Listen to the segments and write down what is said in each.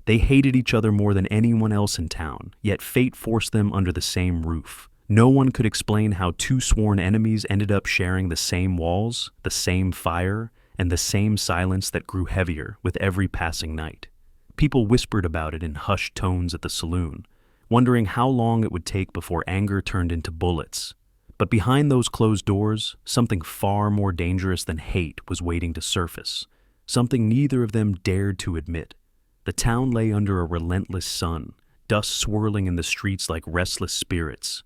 They hated each other more than anyone else in town, yet fate forced them under the same roof. No one could explain how two sworn enemies ended up sharing the same walls, the same fire, and the same silence that grew heavier with every passing night. People whispered about it in hushed tones at the saloon, wondering how long it would take before anger turned into bullets. But behind those closed doors, something far more dangerous than hate was waiting to surface, something neither of them dared to admit. The town lay under a relentless sun, dust swirling in the streets like restless spirits.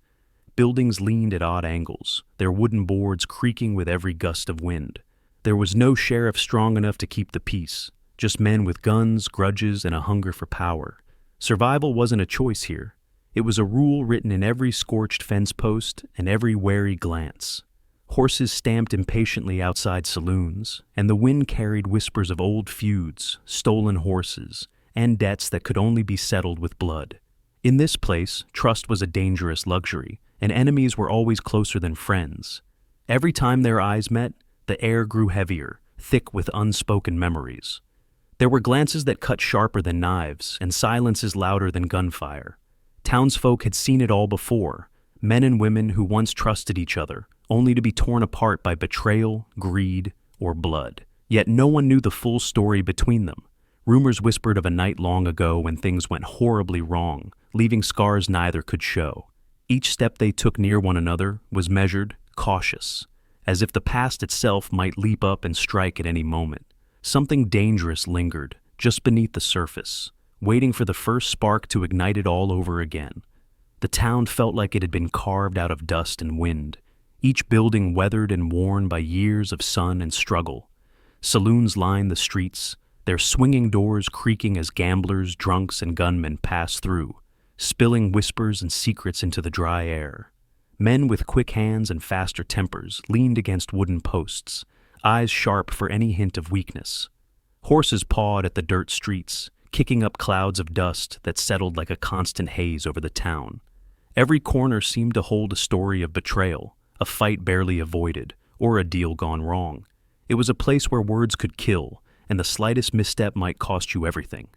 Buildings leaned at odd angles, their wooden boards creaking with every gust of wind. There was no sheriff strong enough to keep the peace, just men with guns, grudges, and a hunger for power. Survival wasn't a choice here. It was a rule written in every scorched fence post and every wary glance. Horses stamped impatiently outside saloons, and the wind carried whispers of old feuds, stolen horses, and debts that could only be settled with blood. In this place, trust was a dangerous luxury, and enemies were always closer than friends. Every time their eyes met, the air grew heavier, thick with unspoken memories. There were glances that cut sharper than knives, and silences louder than gunfire. Townsfolk had seen it all before, men and women who once trusted each other, only to be torn apart by betrayal, greed, or blood. Yet no one knew the full story between them. Rumors whispered of a night long ago when things went horribly wrong, leaving scars neither could show. Each step they took near one another was measured, cautious, as if the past itself might leap up and strike at any moment. Something dangerous lingered, just beneath the surface, waiting for the first spark to ignite it all over again. The town felt like it had been carved out of dust and wind, each building weathered and worn by years of sun and struggle. Saloons lined the streets, their swinging doors creaking as gamblers, drunks, and gunmen passed through, spilling whispers and secrets into the dry air. Men with quick hands and faster tempers leaned against wooden posts, eyes sharp for any hint of weakness. Horses pawed at the dirt streets, kicking up clouds of dust that settled like a constant haze over the town. Every corner seemed to hold a story of betrayal, a fight barely avoided, or a deal gone wrong. It was a place where words could kill, and the slightest misstep might cost you everything.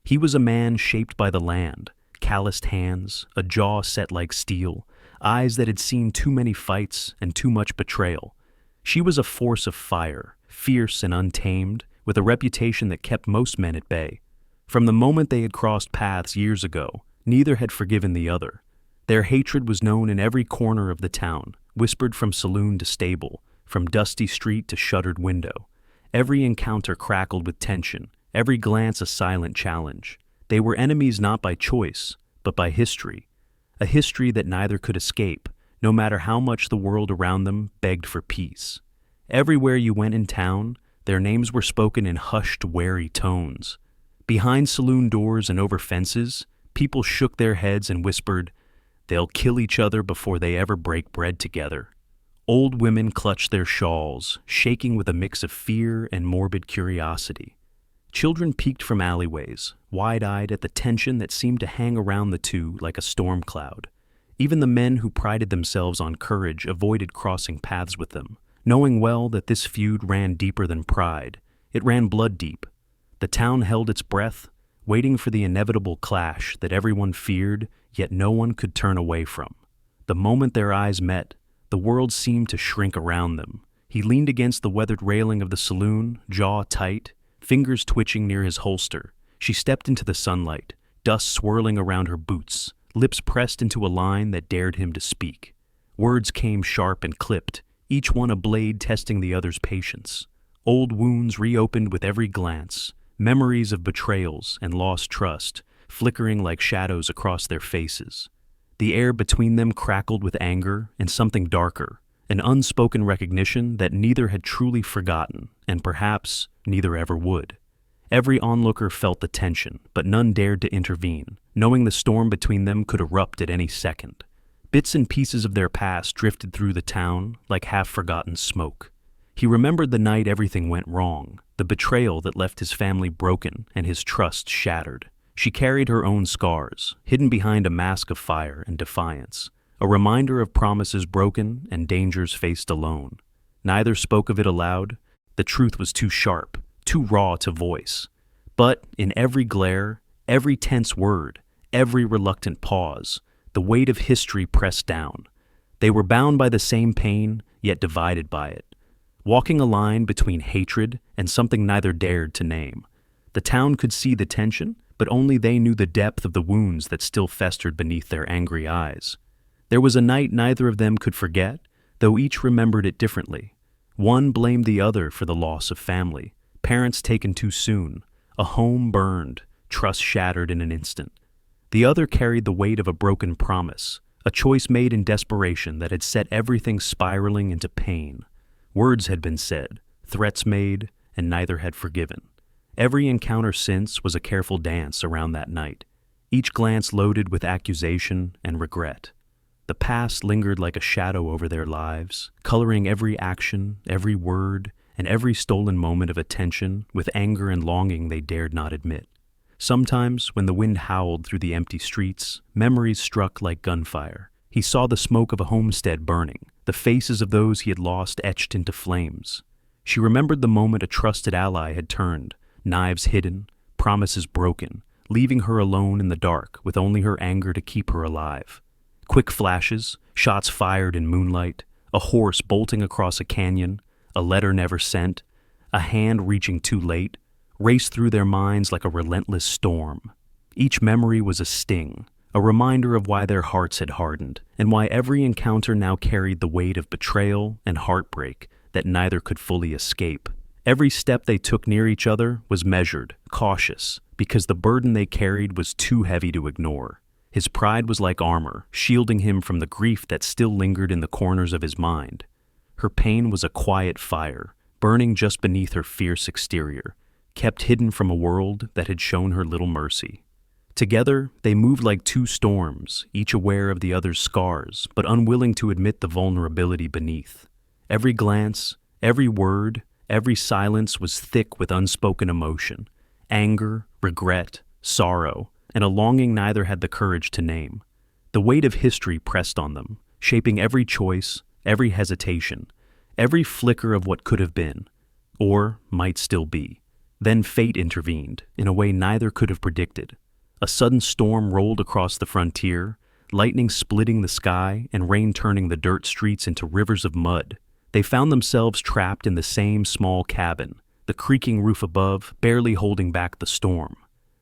He was a man shaped by the land, calloused hands, a jaw set like steel, eyes that had seen too many fights and too much betrayal. She was a force of fire, fierce and untamed, with a reputation that kept most men at bay. From the moment they had crossed paths years ago, neither had forgiven the other. Their hatred was known in every corner of the town, whispered from saloon to stable, from dusty street to shuttered window. Every encounter crackled with tension, every glance a silent challenge. They were enemies not by choice, but by history. A history that neither could escape, no matter how much the world around them begged for peace. Everywhere you went in town, their names were spoken in hushed, wary tones. Behind saloon doors and over fences, people shook their heads and whispered, "They'll kill each other before they ever break bread together." Old women clutched their shawls, shaking with a mix of fear and morbid curiosity. Children peeked from alleyways, wide-eyed at the tension that seemed to hang around the two like a storm cloud. Even the men who prided themselves on courage avoided crossing paths with them, knowing well that this feud ran deeper than pride. It ran blood deep. The town held its breath, waiting for the inevitable clash that everyone feared, yet no one could turn away from. The moment their eyes met, the world seemed to shrink around them. He leaned against the weathered railing of the saloon, jaw tight, fingers twitching near his holster. She stepped into the sunlight, dust swirling around her boots, lips pressed into a line that dared him to speak. Words came sharp and clipped, each one a blade testing the other's patience. Old wounds reopened with every glance, memories of betrayals and lost trust, flickering like shadows across their faces. The air between them crackled with anger and something darker, an unspoken recognition that neither had truly forgotten, and perhaps neither ever would. Every onlooker felt the tension, but none dared to intervene, knowing the storm between them could erupt at any second. Bits and pieces of their past drifted through the town like half-forgotten smoke. He remembered the night everything went wrong, the betrayal that left his family broken and his trust shattered. She carried her own scars, hidden behind a mask of fire and defiance, a reminder of promises broken and dangers faced alone. Neither spoke of it aloud. The truth was too sharp, too raw to voice. But in every glare, Every tense word, every reluctant pause, the weight of history pressed down. They were bound by the same pain, yet divided by it, walking a line between hatred and something neither dared to name. The town could see the tension, but only they knew the depth of the wounds that still festered beneath their angry eyes. There was a night neither of them could forget, though each remembered it differently. One blamed the other for the loss of family, parents taken too soon, a home burned, trust shattered in an instant. The other carried the weight of a broken promise, a choice made in desperation that had set everything spiraling into pain. Words had been said, threats made, and neither had forgiven. Every encounter since was a careful dance around that night, each glance loaded with accusation and regret. The past lingered like a shadow over their lives, coloring every action, every word, and every stolen moment of attention with anger and longing they dared not admit. Sometimes, when the wind howled through the empty streets, memories struck like gunfire. He saw the smoke of a homestead burning, the faces of those he had lost etched into flames. She remembered the moment a trusted ally had turned, knives hidden, promises broken, leaving her alone in the dark with only her anger to keep her alive. Quick flashes, shots fired in moonlight, a horse bolting across a canyon, a letter never sent, a hand reaching too late, raced through their minds like a relentless storm. Each memory was a sting, a reminder of why their hearts had hardened, and why every encounter now carried the weight of betrayal and heartbreak that neither could fully escape. Every step they took near each other was measured, cautious, because the burden they carried was too heavy to ignore. His pride was like armor, shielding him from the grief that still lingered in the corners of his mind. Her pain was a quiet fire, burning just beneath her fierce exterior, kept hidden from a world that had shown her little mercy. Together, they moved like two storms, each aware of the other's scars, but unwilling to admit the vulnerability beneath. Every glance, every word, every silence was thick with unspoken emotion, anger, regret, sorrow, and a longing neither had the courage to name. The weight of history pressed on them, shaping every choice, every hesitation, every flicker of what could have been, or might still be. Then fate intervened, in a way neither could have predicted. A sudden storm rolled across the frontier, lightning splitting the sky and rain turning the dirt streets into rivers of mud. They found themselves trapped in the same small cabin, the creaking roof above barely holding back the storm.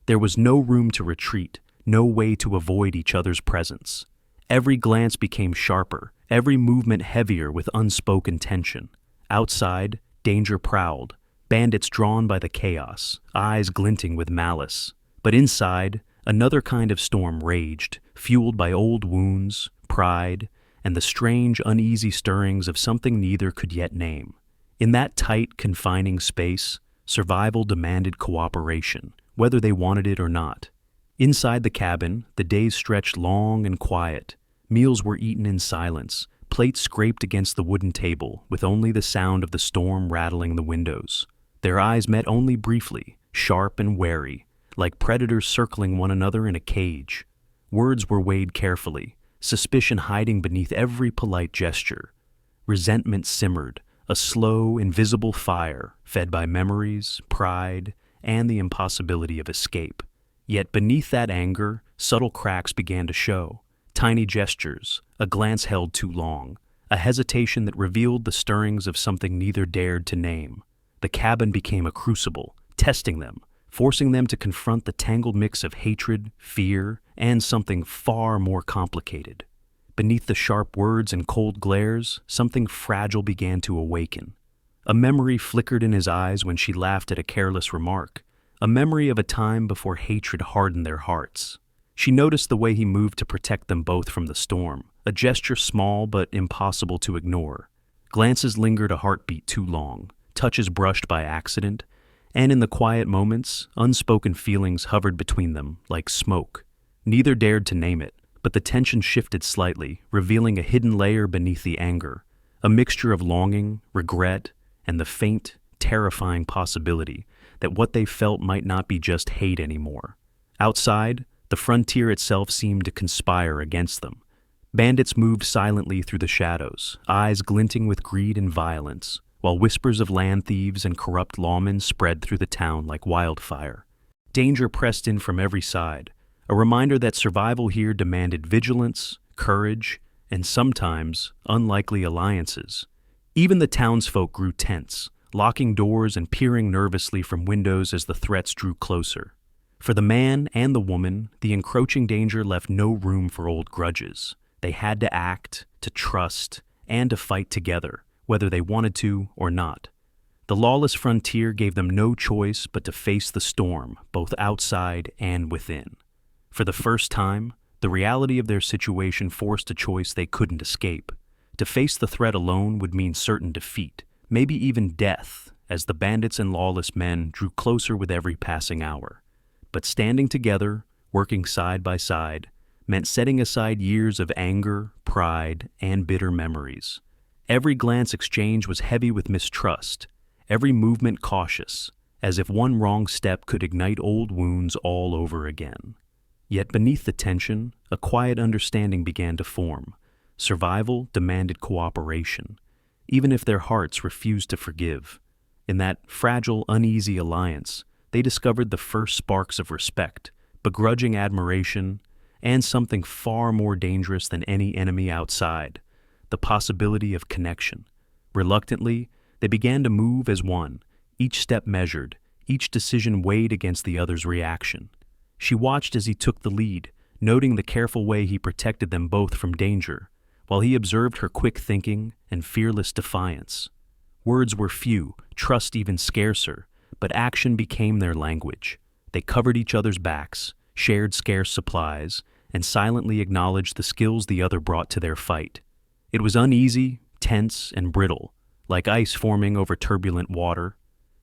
There was no room to retreat, no way to avoid each other's presence. Every glance became sharper, every movement heavier with unspoken tension. Outside, danger prowled, bandits drawn by the chaos, eyes glinting with malice. But inside, another kind of storm raged, fueled by old wounds, pride, and the strange, uneasy stirrings of something neither could yet name. In that tight, confining space, survival demanded cooperation, whether they wanted it or not. Inside the cabin, the days stretched long and quiet. Meals were eaten in silence, plates scraped against the wooden table, with only the sound of the storm rattling the windows. Their eyes met only briefly, sharp and wary, like predators circling one another in a cage. Words were weighed carefully, suspicion hiding beneath every polite gesture. Resentment simmered, a slow, invisible fire, fed by memories, pride, and the impossibility of escape. Yet beneath that anger, subtle cracks began to show. Tiny gestures, a glance held too long, a hesitation that revealed the stirrings of something neither dared to name. The cabin became a crucible, testing them, forcing them to confront the tangled mix of hatred, fear, and something far more complicated. Beneath the sharp words and cold glares, something fragile began to awaken. A memory flickered in his eyes when she laughed at a careless remark, a memory of a time before hatred hardened their hearts. She noticed the way he moved to protect them both from the storm, a gesture small but impossible to ignore. Glances lingered a heartbeat too long, touches brushed by accident, and in the quiet moments, unspoken feelings hovered between them like smoke. Neither dared to name it, but the tension shifted slightly, revealing a hidden layer beneath the anger, a mixture of longing, regret, and the faint, terrifying possibility that what they felt might not be just hate anymore. Outside, the frontier itself seemed to conspire against them. Bandits moved silently through the shadows, eyes glinting with greed and violence, while whispers of land thieves and corrupt lawmen spread through the town like wildfire. Danger pressed in from every side, a reminder that survival here demanded vigilance, courage, and sometimes unlikely alliances. Even the townsfolk grew tense, locking doors and peering nervously from windows as the threats drew closer. For the man and the woman, the encroaching danger left no room for old grudges. They had to act, to trust, and to fight together, whether they wanted to or not. The lawless frontier gave them no choice but to face the storm, both outside and within. For the first time, the reality of their situation forced a choice they couldn't escape. To face the threat alone would mean certain defeat, maybe even death, as the bandits and lawless men drew closer with every passing hour. But standing together, working side by side, meant setting aside years of anger, pride, and bitter memories. Every glance exchanged was heavy with mistrust, every movement cautious, as if one wrong step could ignite old wounds all over again. Yet beneath the tension, a quiet understanding began to form. Survival demanded cooperation, even if their hearts refused to forgive. In that fragile, uneasy alliance, they discovered the first sparks of respect, begrudging admiration, and something far more dangerous than any enemy outside, the possibility of connection. Reluctantly, they began to move as one, each step measured, each decision weighed against the other's reaction. She watched as he took the lead, noting the careful way he protected them both from danger, while he observed her quick thinking and fearless defiance. Words were few, trust even scarcer, but action became their language. They covered each other's backs, shared scarce supplies, and silently acknowledged the skills the other brought to their fight. It was uneasy, tense, and brittle, like ice forming over turbulent water,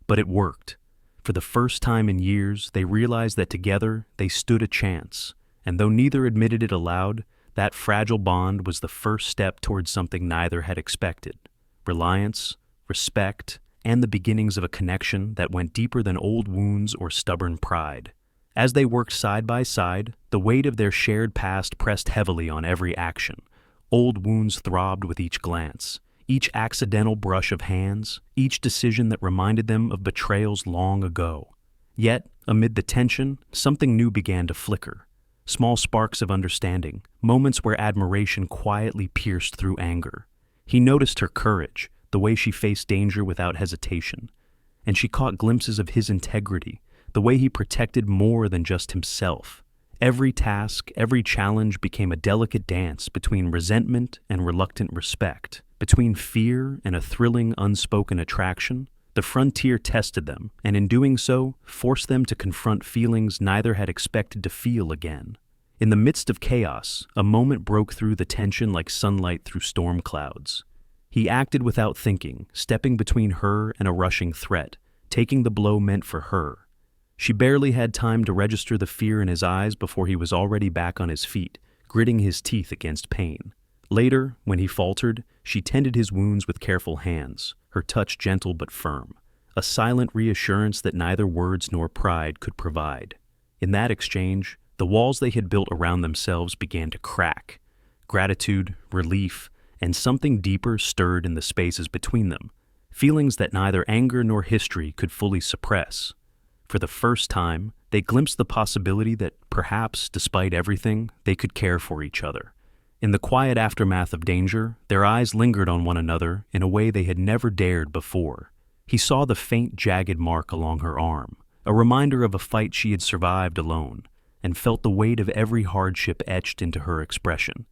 but it worked. For the first time in years, they realized that together they stood a chance, and though neither admitted it aloud, that fragile bond was the first step towards something neither had expected: reliance, respect, and the beginnings of a connection that went deeper than old wounds or stubborn pride. As they worked side by side, the weight of their shared past pressed heavily on every action. Old wounds throbbed with each glance, each accidental brush of hands, each decision that reminded them of betrayals long ago. Yet, amid the tension, something new began to flicker. Small sparks of understanding, moments where admiration quietly pierced through anger. He noticed her courage, the way she faced danger without hesitation, and she caught glimpses of his integrity, the way he protected more than just himself. Every task, every challenge became a delicate dance between resentment and reluctant respect, between fear and a thrilling, unspoken attraction. The frontier tested them, and in doing so, forced them to confront feelings neither had expected to feel again. In the midst of chaos, a moment broke through the tension like sunlight through storm clouds. He acted without thinking, stepping between her and a rushing threat, taking the blow meant for her. She barely had time to register the fear in his eyes before he was already back on his feet, gritting his teeth against pain. Later, when he faltered, she tended his wounds with careful hands, her touch gentle but firm, a silent reassurance that neither words nor pride could provide. In that exchange, the walls they had built around themselves began to crack. Gratitude, relief, and something deeper stirred in the spaces between them, feelings that neither anger nor history could fully suppress. For the first time, they glimpsed the possibility that perhaps, despite everything, they could care for each other. In the quiet aftermath of danger, their eyes lingered on one another in a way they had never dared before. He saw the faint, jagged mark along her arm, a reminder of a fight she had survived alone, and felt the weight of every hardship etched into her expression.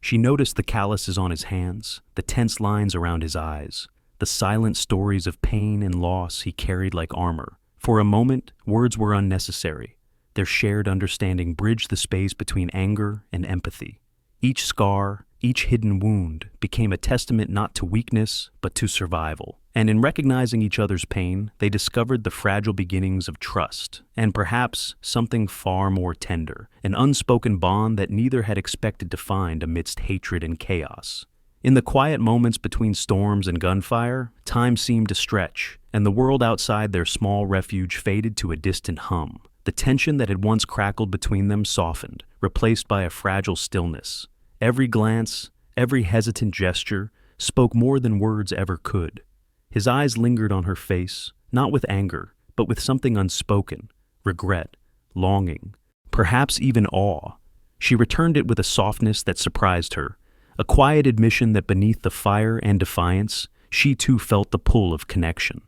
She noticed the calluses on his hands, the tense lines around his eyes, the silent stories of pain and loss he carried like armor. For a moment, words were unnecessary. Their shared understanding bridged the space between anger and empathy. Each scar, each hidden wound, became a testament not to weakness, but to survival. And in recognizing each other's pain, they discovered the fragile beginnings of trust, and perhaps something far more tender, an unspoken bond that neither had expected to find amidst hatred and chaos. In the quiet moments between storms and gunfire, time seemed to stretch, and the world outside their small refuge faded to a distant hum. The tension that had once crackled between them softened, replaced by a fragile stillness. Every glance, every hesitant gesture, spoke more than words ever could. His eyes lingered on her face, not with anger, but with something unspoken: regret, longing, perhaps even awe. She returned it with a softness that surprised her, a quiet admission that beneath the fire and defiance, she too felt the pull of connection.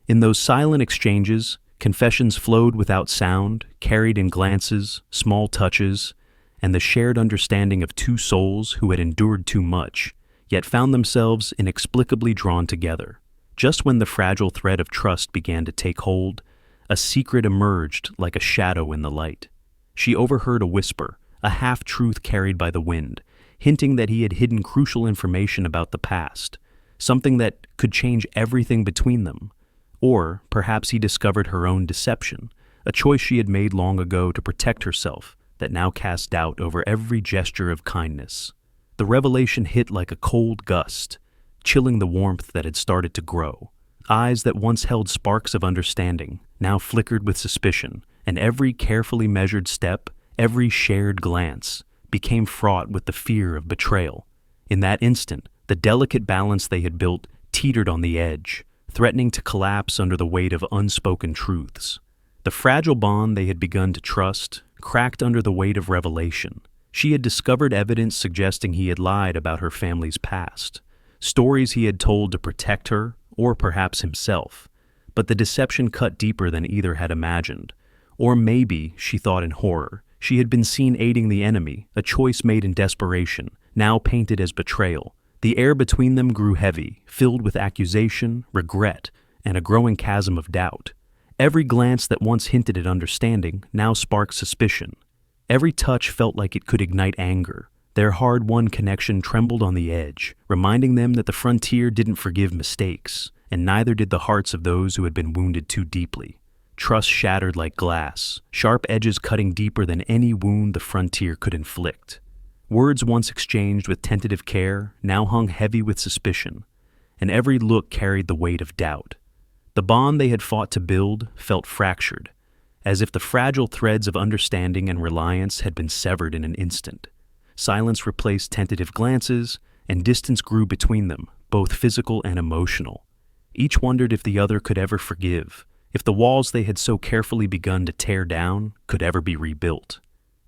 In those silent exchanges, confessions flowed without sound, carried in glances, small touches, and the shared understanding of two souls who had endured too much, yet found themselves inexplicably drawn together. Just when the fragile thread of trust began to take hold, a secret emerged like a shadow in the light. She overheard a whisper, a half-truth carried by the wind, hinting that he had hidden crucial information about the past, something that could change everything between them. Or perhaps he discovered her own deception, a choice she had made long ago to protect herself that now cast doubt over every gesture of kindness. The revelation hit like a cold gust, chilling the warmth that had started to grow. Eyes that once held sparks of understanding now flickered with suspicion, and every carefully measured step, every shared glance, became fraught with the fear of betrayal. In that instant, the delicate balance they had built teetered on the edge, threatening to collapse under the weight of unspoken truths. The fragile bond they had begun to trust cracked under the weight of revelation. She had discovered evidence suggesting he had lied about her family's past, stories he had told to protect her, or perhaps himself. But the deception cut deeper than either had imagined. Or maybe, she thought in horror, she had been seen aiding the enemy, a choice made in desperation, now painted as betrayal. The air between them grew heavy, filled with accusation, regret, and a growing chasm of doubt. Every glance that once hinted at understanding now sparked suspicion. Every touch felt like it could ignite anger. Their hard-won connection trembled on the edge, reminding them that the frontier didn't forgive mistakes, and neither did the hearts of those who had been wounded too deeply. Trust shattered like glass, sharp edges cutting deeper than any wound the frontier could inflict. Words once exchanged with tentative care now hung heavy with suspicion, and every look carried the weight of doubt. The bond they had fought to build felt fractured, as if the fragile threads of understanding and reliance had been severed in an instant. Silence replaced tentative glances, and distance grew between them, both physical and emotional. Each wondered if the other could ever forgive, if the walls they had so carefully begun to tear down could ever be rebuilt.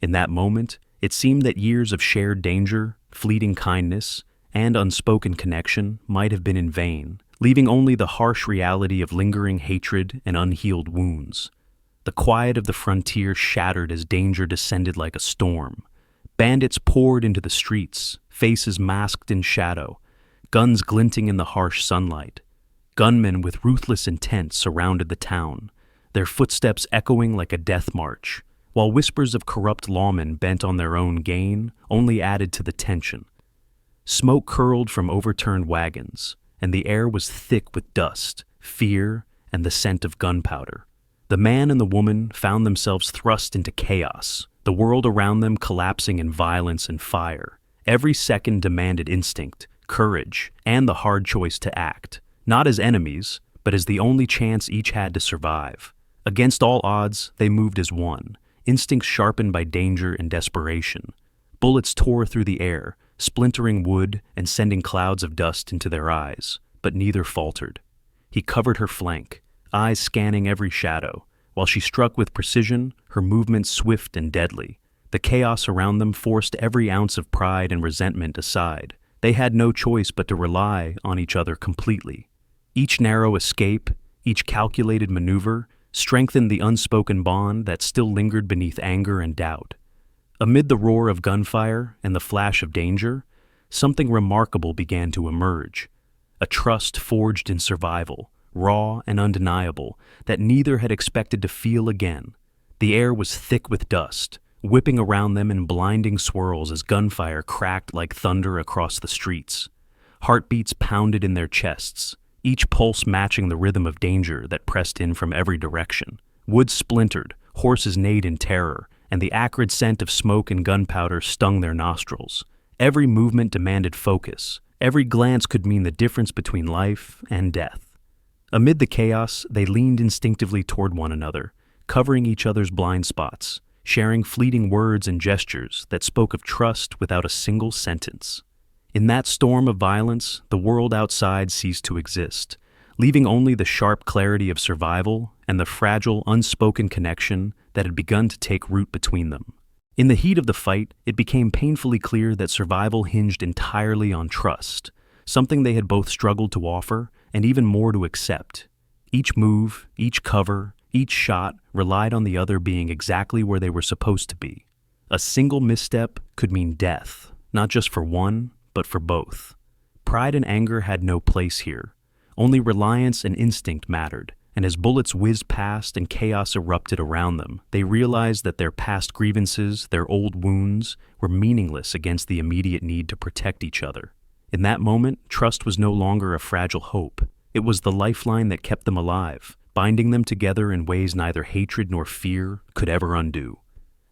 In that moment, it seemed that years of shared danger, fleeting kindness, and unspoken connection might have been in vain, leaving only the harsh reality of lingering hatred and unhealed wounds. The quiet of the frontier shattered as danger descended like a storm. Bandits poured into the streets, faces masked in shadow, guns glinting in the harsh sunlight. Gunmen with ruthless intent surrounded the town, their footsteps echoing like a death march, while whispers of corrupt lawmen bent on their own gain only added to the tension. Smoke curled from overturned wagons, and the air was thick with dust, fear, and the scent of gunpowder. The man and the woman found themselves thrust into chaos, the world around them collapsing in violence and fire. Every second demanded instinct, courage, and the hard choice to act, not as enemies, but as the only chance each had to survive. Against all odds, they moved as one, instincts sharpened by danger and desperation. Bullets tore through the air, splintering wood and sending clouds of dust into their eyes, but neither faltered. He covered her flank, eyes scanning every shadow, while she struck with precision, her movements swift and deadly. The chaos around them forced every ounce of pride and resentment aside. They had no choice but to rely on each other completely. Each narrow escape, each calculated maneuver, strengthened the unspoken bond that still lingered beneath anger and doubt. Amid the roar of gunfire and the flash of danger, something remarkable began to emerge. A trust forged in survival, raw and undeniable, that neither had expected to feel again. The air was thick with dust, whipping around them in blinding swirls as gunfire cracked like thunder across the streets. Heartbeats pounded in their chests, each pulse matching the rhythm of danger that pressed in from every direction. Wood splintered, horses neighed in terror, and the acrid scent of smoke and gunpowder stung their nostrils. Every movement demanded focus. Every glance could mean the difference between life and death. Amid the chaos, they leaned instinctively toward one another, covering each other's blind spots, sharing fleeting words and gestures that spoke of trust without a single sentence. In that storm of violence, the world outside ceased to exist, leaving only the sharp clarity of survival and the fragile, unspoken connection that had begun to take root between them. In the heat of the fight, it became painfully clear that survival hinged entirely on trust, something they had both struggled to offer and even more to accept. Each move, each cover, each shot relied on the other being exactly where they were supposed to be. A single misstep could mean death, not just for one, but for both. Pride and anger had no place here. Only reliance and instinct mattered, and as bullets whizzed past and chaos erupted around them, they realized that their past grievances, their old wounds, were meaningless against the immediate need to protect each other. In that moment, trust was no longer a fragile hope. It was the lifeline that kept them alive, binding them together in ways neither hatred nor fear could ever undo.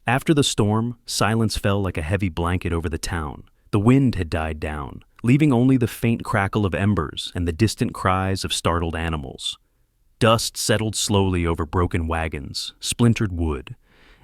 After the storm, silence fell like a heavy blanket over the town. The wind had died down, leaving only the faint crackle of embers and the distant cries of startled animals. Dust settled slowly over broken wagons, splintered wood,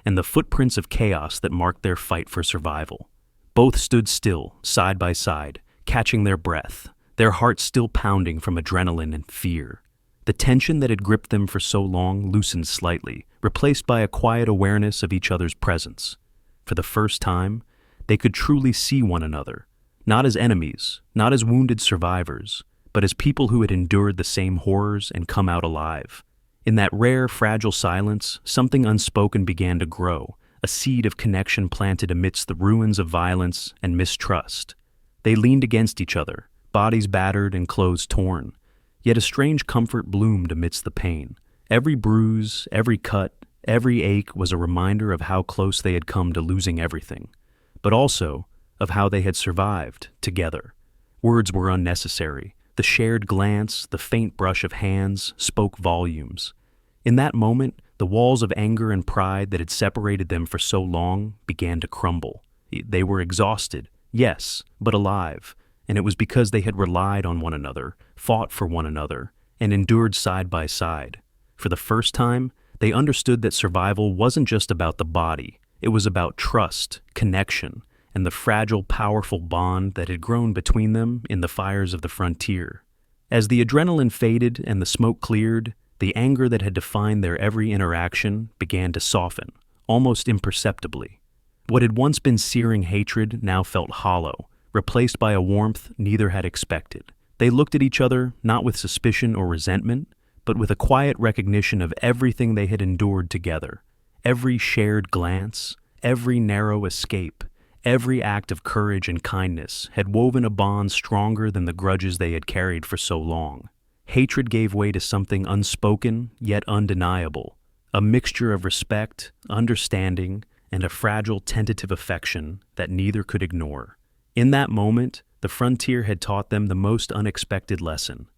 and the footprints of chaos that marked their fight for survival. Both stood still, side by side, catching their breath, their hearts still pounding from adrenaline and fear. The tension that had gripped them for so long loosened slightly, replaced by a quiet awareness of each other's presence. For the first time, they could truly see one another, not as enemies, not as wounded survivors, but as people who had endured the same horrors and come out alive. In that rare, fragile silence, something unspoken began to grow, a seed of connection planted amidst the ruins of violence and mistrust. They leaned against each other, bodies battered and clothes torn. Yet a strange comfort bloomed amidst the pain. Every bruise, every cut, every ache was a reminder of how close they had come to losing everything, but also of how they had survived together. Words were unnecessary. The shared glance, the faint brush of hands, spoke volumes. In that moment, the walls of anger and pride that had separated them for so long began to crumble. They were exhausted, yes, but alive, and it was because they had relied on one another, fought for one another, and endured side by side. For the first time, they understood that survival wasn't just about the body. It was about trust, connection, and the fragile, powerful bond that had grown between them in the fires of the frontier. As the adrenaline faded and the smoke cleared, the anger that had defined their every interaction began to soften, almost imperceptibly. What had once been searing hatred now felt hollow, replaced by a warmth neither had expected. They looked at each other not with suspicion or resentment, but with a quiet recognition of everything they had endured together. Every shared glance, every narrow escape, every act of courage and kindness had woven a bond stronger than the grudges they had carried for so long. Hatred gave way to something unspoken yet undeniable, a mixture of respect, understanding, and a fragile tentative affection that neither could ignore. In that moment, the frontier had taught them the most unexpected lesson,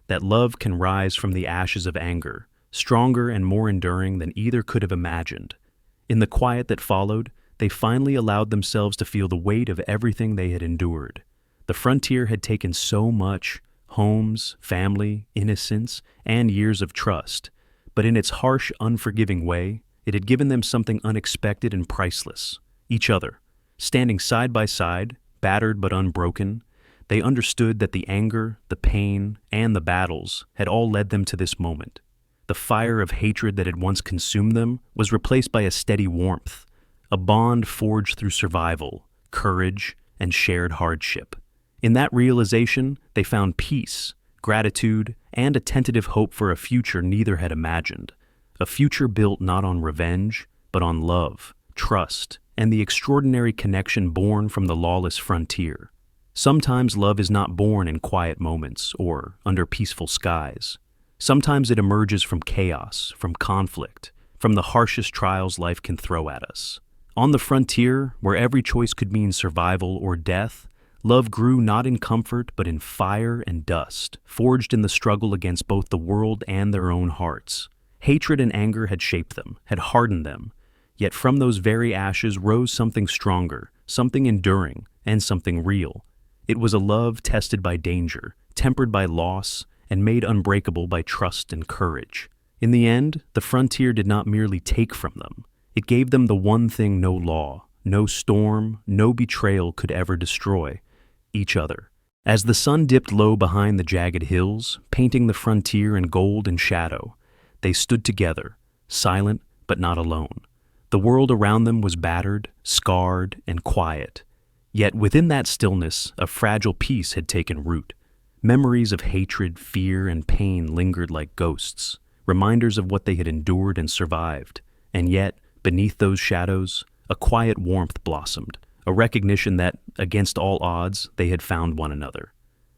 that love can rise from the ashes of anger, stronger and more enduring than either could have imagined. In the quiet that followed, they finally allowed themselves to feel the weight of everything they had endured. The frontier had taken so much: homes, family, innocence, and years of trust. But in its harsh, unforgiving way, it had given them something unexpected and priceless: each other. Standing side by side, battered but unbroken, they understood that the anger, the pain, and the battles had all led them to this moment. The fire of hatred that had once consumed them was replaced by a steady warmth, a bond forged through survival, courage, and shared hardship. In that realization, they found peace, gratitude, and a tentative hope for a future neither had imagined. A future built not on revenge, but on love, trust, and the extraordinary connection born from the lawless frontier. Sometimes love is not born in quiet moments or under peaceful skies. Sometimes it emerges from chaos, from conflict, from the harshest trials life can throw at us. On the frontier, where every choice could mean survival or death, love grew not in comfort but in fire and dust, forged in the struggle against both the world and their own hearts. Hatred and anger had shaped them, had hardened them, yet from those very ashes rose something stronger, something enduring, and something real. It was a love tested by danger, tempered by loss, and made unbreakable by trust and courage. In the end, the frontier did not merely take from them. It gave them the one thing no law, no storm, no betrayal could ever destroy: each other. As the sun dipped low behind the jagged hills, painting the frontier in gold and shadow, they stood together, silent but not alone. The world around them was battered, scarred, and quiet. Yet within that stillness, a fragile peace had taken root. Memories of hatred, fear, and pain lingered like ghosts, reminders of what they had endured and survived. And yet, beneath those shadows, a quiet warmth blossomed, a recognition that, against all odds, they had found one another.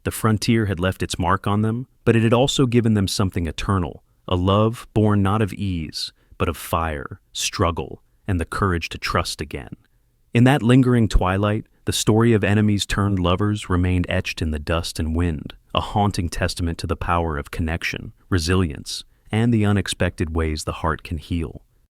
The frontier had left its mark on them, but it had also given them something eternal, a love born not of ease, but of fire, struggle, and the courage to trust again. In that lingering twilight, the story of enemies turned lovers remained etched in the dust and wind, a haunting testament to the power of connection, resilience, and the unexpected ways the heart can heal.